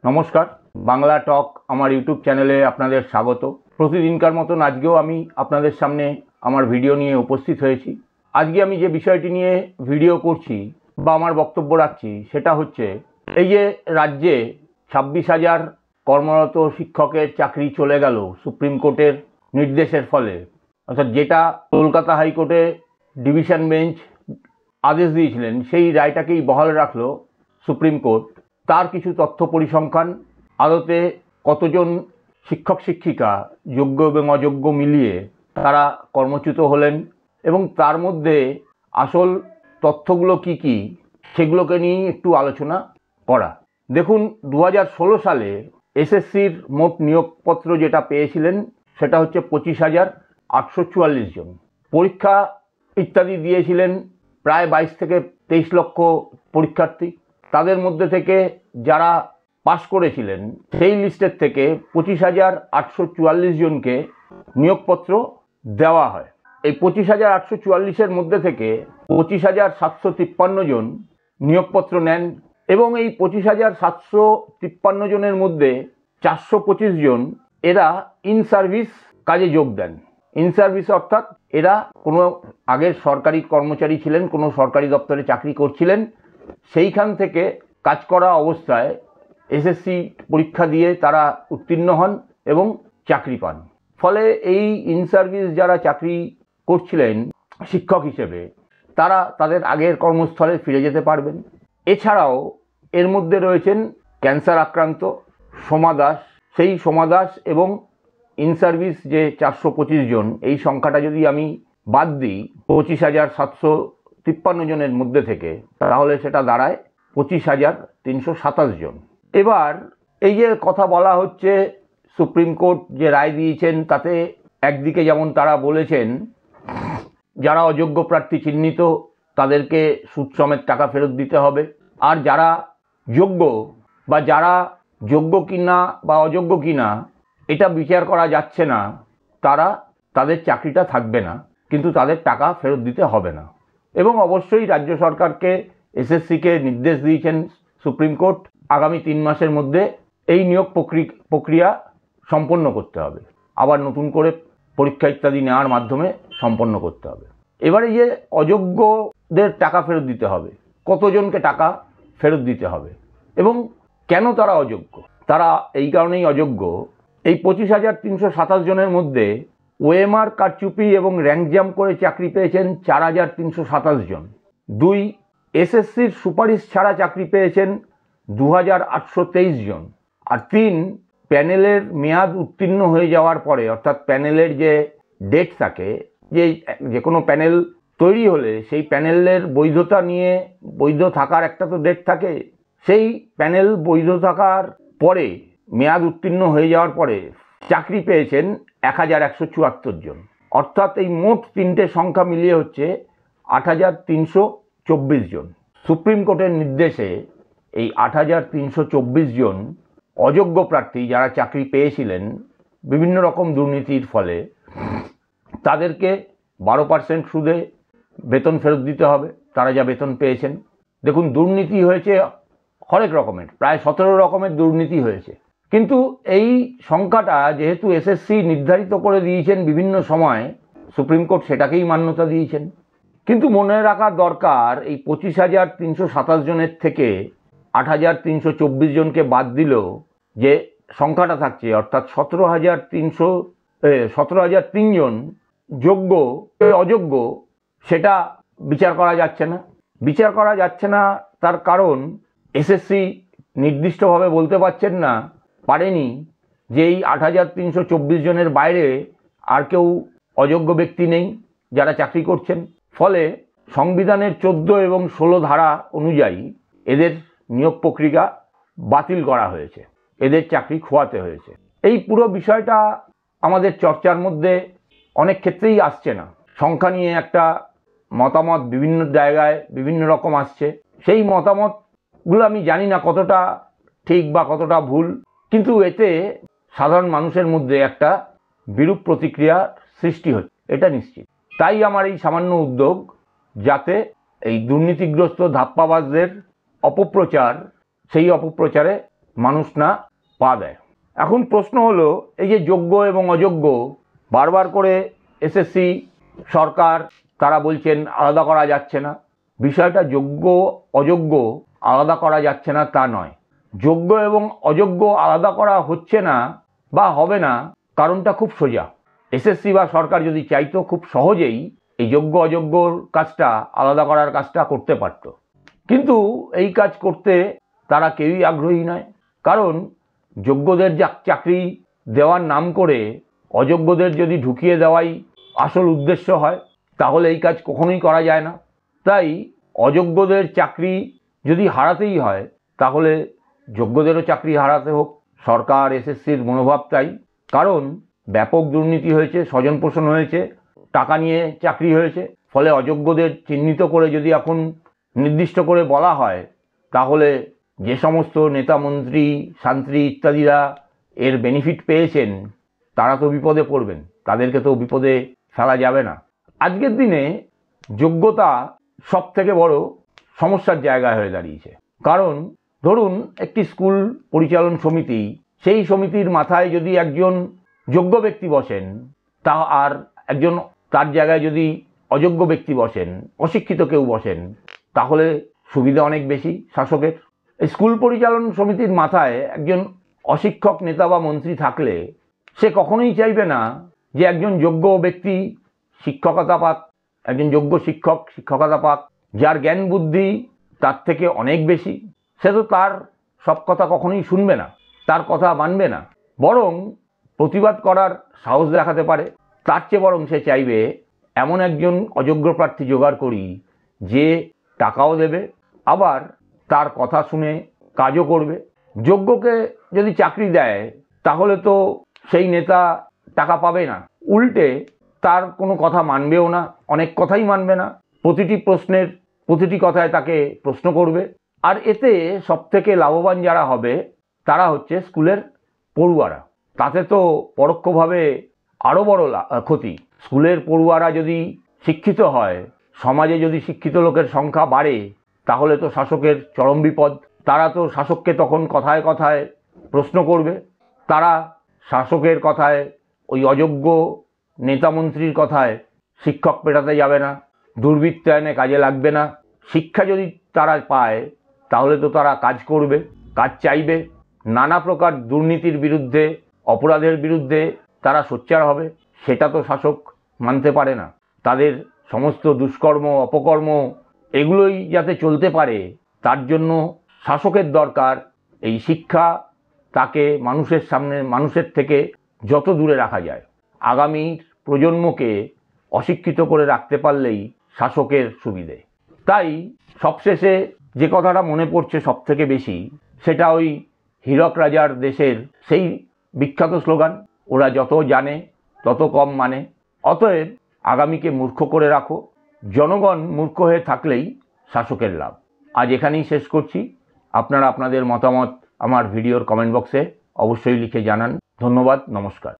নমস্কার, বাংলা টক আমার ইউটিউব চ্যানেলে আপনাদের স্বাগত। প্রতিদিনকার মতন আজকেও আমি আপনাদের সামনে আমার ভিডিও নিয়ে উপস্থিত হয়েছি। আজকে আমি যে বিষয়টি নিয়ে ভিডিও করছি বা আমার বক্তব্য রাখছি সেটা হচ্ছে এই যে রাজ্যে 26,000 কর্মরত শিক্ষকের চাকরি চলে গেল সুপ্রিম কোর্টের নির্দেশের ফলে, অর্থাৎ যেটা কলকাতা হাইকোর্টে ডিভিশন বেঞ্চ আদেশ দিয়েছিলেন সেই রায়টাকেই বহাল রাখলো সুপ্রিম কোর্ট। তার কিছু তথ্য পরিসংখ্যান, আদতে কতজন শিক্ষক শিক্ষিকা যোগ্য এবং অযোগ্য মিলিয়ে তারা কর্মচ্যুত হলেন এবং তার মধ্যে আসল তথ্যগুলো কি কি সেগুলোকে নিয়ে একটু আলোচনা করা। দেখুন, 2016 সালে এসএসসির মোট নিয়োগপত্র যেটা পেয়েছিলেন সেটা হচ্ছে 25,844 জন। পরীক্ষা ইত্যাদি দিয়েছিলেন প্রায় 22 থেকে 23 লক্ষ পরীক্ষার্থী। তাদের মধ্যে থেকে যারা পাশ করেছিলেন সেই লিস্টের থেকে 25,844 জনকে নিয়োগপত্র দেওয়া হয়। এই 25,844-এর মধ্যে থেকে 25,753 জন নিয়োগপত্র নেন এবং এই 25,753 জনের মধ্যে 425 জন এরা ইন সার্ভিস কাজে যোগ দেন। ইন সার্ভিস অর্থাৎ এরা কোনো আগের সরকারি কর্মচারী ছিলেন, কোনো সরকারি দপ্তরে চাকরি করছিলেন, সেইখান থেকে কাজ করা অবস্থায় এসএসসি পরীক্ষা দিয়ে তারা উত্তীর্ণ হন এবং চাকরি পান। ফলে এই ইন সার্ভিস যারা চাকরি করছিলেন শিক্ষক হিসেবে তারা তাদের আগের কর্মস্থলে ফিরে যেতে পারবেন। এছাড়াও এর মধ্যে রয়েছেন ক্যান্সার আক্রান্ত সোমা দাস। সেই সোমা দাস এবং ইন সার্ভিস যে 425 জন, এই সংখ্যাটা যদি আমি বাদ দিই 25,753 জনের মধ্যে থেকে, তাহলে সেটা দাঁড়ায় 25,327 জন। এবার এই যে কথা বলা হচ্ছে সুপ্রিম কোর্ট যে রায় দিয়েছেন তাতে একদিকে যেমন তারা বলেছেন যারা অযোগ্য প্রার্থী চিহ্নিত তাদেরকে সুদ সমেত টাকা ফেরত দিতে হবে, আর যারা যোগ্য বা যারা যোগ্য কিনা বা অযোগ্য কিনা এটা বিচার করা যাচ্ছে না, তাদের চাকরিটা থাকবে না, কিন্তু তাদের টাকা ফেরত দিতে হবে না। এবং অবশ্যই রাজ্য সরকারকে এসএসসিকে নির্দেশ দিয়েছেন সুপ্রিম কোর্ট আগামী 3 মাসের মধ্যে এই নিয়োগ প্রক্রিয়া সম্পন্ন করতে হবে, আবার নতুন করে পরীক্ষা ইত্যাদি নেওয়ার মাধ্যমে সম্পন্ন করতে হবে। এবারে যে অযোগ্যদের টাকা ফেরত দিতে হবে, কতজনকে টাকা ফেরত দিতে হবে এবং কেন তারা অযোগ্য? তারা এই কারণেই অযোগ্য, এই 25,327 জনের মধ্যে ওএমআর কারচুপি এবং র্যাঙ্ক জাম্প করে চাকরি পেয়েছেন 4,327 জন। 2, এসএসসির সুপারিশ ছাড়া চাকরি পেয়েছেন 2,823 জন। আর 3, প্যানেলের মেয়াদ উত্তীর্ণ হয়ে যাওয়ার পরে, অর্থাৎ প্যানেলের যে ডেট থাকে, যে কোনো প্যানেল তৈরি হলে সেই প্যানেলের বৈধতা নিয়ে বৈধ থাকার একটা তো ডেট থাকে, সেই প্যানেল বৈধ থাকার পরে মেয়াদ উত্তীর্ণ হয়ে যাওয়ার পরে চাকরি পেয়েছেন 1,174 জন। অর্থাৎ এই মোট তিনটে সংখ্যা মিলিয়ে হচ্ছে 8,324 জন। সুপ্রিম কোর্টের নির্দেশে এই 8,324 জন অযোগ্য প্রার্থী যারা চাকরি পেয়েছিলেন বিভিন্ন রকম দুর্নীতির ফলে, তাদেরকে 12% সুদে বেতন ফেরত দিতে হবে তারা যা বেতন পেয়েছেন। দেখুন, দুর্নীতি হয়েছে হরেক রকমের, প্রায় 17 রকমের দুর্নীতি হয়েছে, কিন্তু এই সংখ্যাটা যেহেতু এসএসসি নির্ধারিত করে দিয়েছেন বিভিন্ন সময়, সুপ্রিম কোর্ট সেটাকেই মান্যতা দিয়েছেন। কিন্তু মনে রাখা দরকার এই 25,327 জনের থেকে 8,324 জনকে বাদ দিল যে সংখ্যাটা থাকছে, অর্থাৎ 17,003 জন যোগ্য অযোগ্য, সেটা বিচার করা যাচ্ছে না। বিচার করা যাচ্ছে না তার কারণ এসএসসি নির্দিষ্টভাবে বলতে পারেনি যে এই 8,324 জনের বাইরে আর কেউ অযোগ্য ব্যক্তি নেই যারা চাকরি করছেন। ফলে সংবিধানের 14 এবং 16 ধারা অনুযায়ী এদের নিয়োগ প্রক্রিয়া বাতিল করা হয়েছে, এদের চাকরি খোয়াতে হয়েছে। এই পুরো বিষয়টা আমাদের চর্চার মধ্যে অনেক ক্ষেত্রেই আসছে না। সংখ্যা নিয়ে একটা মতামত বিভিন্ন জায়গায় বিভিন্ন রকম আসছে, সেই মতামতগুলো আমি জানি না কতটা ঠিক বা কতটা ভুল, কিন্তু এতে সাধারণ মানুষের মধ্যে একটা বিরূপ প্রতিক্রিয়ার সৃষ্টি হচ্ছে, এটা নিশ্চিত। তাই আমার এই সামান্য উদ্যোগ, যাতে এই দুর্নীতিগ্রস্ত ধাপ্পাবাজদের অপপ্রচার, সেই অপপ্রচারে মানুষ না পা দেয়। এখন প্রশ্ন হলো, এই যে যোগ্য এবং অযোগ্য বারবার করে এসএসসি সরকার তারা বলছেন আলাদা করা যাচ্ছে না। বিষয়টা যোগ্য অযোগ্য আলাদা করা যাচ্ছে না তা নয়, যোগ্য এবং অযোগ্য আলাদা করা হচ্ছে না বা হবে না, কারণটা খুব সোজা। এসএসসি বা সরকার যদি চাইতো খুব সহজেই এই যোগ্য অযোগ্যর কাজটা আলাদা করার কাজটা করতে পারত, কিন্তু এই কাজ করতে তারা কেউই আগ্রহী নয়। কারণ যোগ্যদের চাকরি দেওয়ার নাম করে অযোগ্যদের যদি ঢুকিয়ে দেওয়াই আসল উদ্দেশ্য হয়, তাহলে এই কাজ কখনোই করা যায় না। তাই অযোগ্যদের চাকরি যদি হারাতেই হয়, তাহলে যোগ্যদেরও চাকরি হারাতে হোক। সরকার এসএসসির মনোভাব তাই। কারণ ব্যাপক দুর্নীতি হয়েছে, স্বজনপোষণ হয়েছে, টাকা নিয়ে চাকরি হয়েছে। ফলে অযোগ্যদের চিহ্নিত করে যদি এখন নির্দিষ্ট করে বলা হয়, তাহলে যে সমস্ত নেতা মন্ত্রী শান্ত্রী ইত্যাদিরা এর বেনিফিট পেয়েছেন তারা তো বিপদে পড়বেন, তাদেরকে তো বিপদে ফেলা যাবে না। আজকের দিনে যোগ্যতা সব থেকে বড় সমস্যার জায়গা হয়ে দাঁড়িয়েছে। কারণ ধরুন একটি স্কুল পরিচালন সমিতি, সেই সমিতির মাথায় যদি একজন যোগ্য ব্যক্তি বসেন, তা আর একজন তার জায়গায় যদি অযোগ্য ব্যক্তি বসেন, অশিক্ষিত কেউ বসেন, তাহলে সুবিধা অনেক বেশি শাসকের। স্কুল পরিচালন সমিতির মাথায় একজন অশিক্ষক নেতা বা মন্ত্রী থাকলে সে কখনোই চাইবে না যে একজন যোগ্য ব্যক্তি শিক্ষকতা পাক, একজন যোগ্য শিক্ষক শিক্ষকতা পাক, যার জ্ঞান বুদ্ধি তার থেকে অনেক বেশি। সে তো তার সব কথা কখনোই শুনবে না, তার কথা মানবে না, বরং প্রতিবাদ করার সাহস দেখাতে পারে। তার চেয়ে বরং সে চাইবে এমন একজন অযোগ্য প্রার্থী জোগাড় করি যে টাকাও দেবে, আবার তার কথা শুনে কাজও করবে। যোগ্যকে যদি চাকরি দেয়, তাহলে তো সেই নেতা টাকা পাবে না, উল্টে তার কোনো কথা মানবেও না, অনেক কথাই মানবে না। প্রতিটি প্রশ্নের প্রতিটি কথায় তাকে প্রশ্ন করবে। আর এতে সবথেকে লাভবান যারা হবে তারা হচ্ছে স্কুলের পড়ুয়ারা। তাতে তো পরোক্ষভাবে আরও বড় ক্ষতি। স্কুলের পড়ুয়ারা যদি শিক্ষিত হয়, সমাজে যদি শিক্ষিত লোকের সংখ্যা বাড়ে, তাহলে তো শাসকের চরম বিপদ। তারা তো শাসককে তখন কথায় কথায় প্রশ্ন করবে, তারা শাসকের কথায়, ওই অযোগ্য নেতামন্ত্রীর কথায় শিক্ষক পেটাতে যাবে না, দুর্বৃত্তায়নে কাজে লাগবে না। শিক্ষা যদি তারা পায়, তাহলে তো তারা কাজ করবে, কাজ চাইবে, নানা প্রকার দুর্নীতির বিরুদ্ধে, অপরাধের বিরুদ্ধে তারা সোচ্চার হবে। সেটা তো শাসক মানতে পারে না। তাদের সমস্ত দুষ্কর্ম অপকর্ম এগুলোই যাতে চলতে পারে, তার জন্য শাসকের দরকার এই শিক্ষা, তাকে মানুষের সামনে, মানুষের থেকে যত দূরে রাখা যায়। আগামীর প্রজন্মকে অশিক্ষিত করে রাখতে পারলেই শাসকের সুবিধে। তাই সবশেষে যে কথাটা মনে পড়ছে সব থেকে বেশি, সেটা ওই হীরক রাজার দেশের সেই বিখ্যাত স্লোগান, ওরা যত জানে তত কম মানে। অতএব আগামীকে মূর্খ করে রাখো, জনগণ মূর্খ হয়ে থাকলেই শাসকের লাভ। আজ এখানেই শেষ করছি। আপনারা আপনাদের মতামত আমার ভিডিওর কমেন্ট বক্সে অবশ্যই লিখে জানান। ধন্যবাদ, নমস্কার।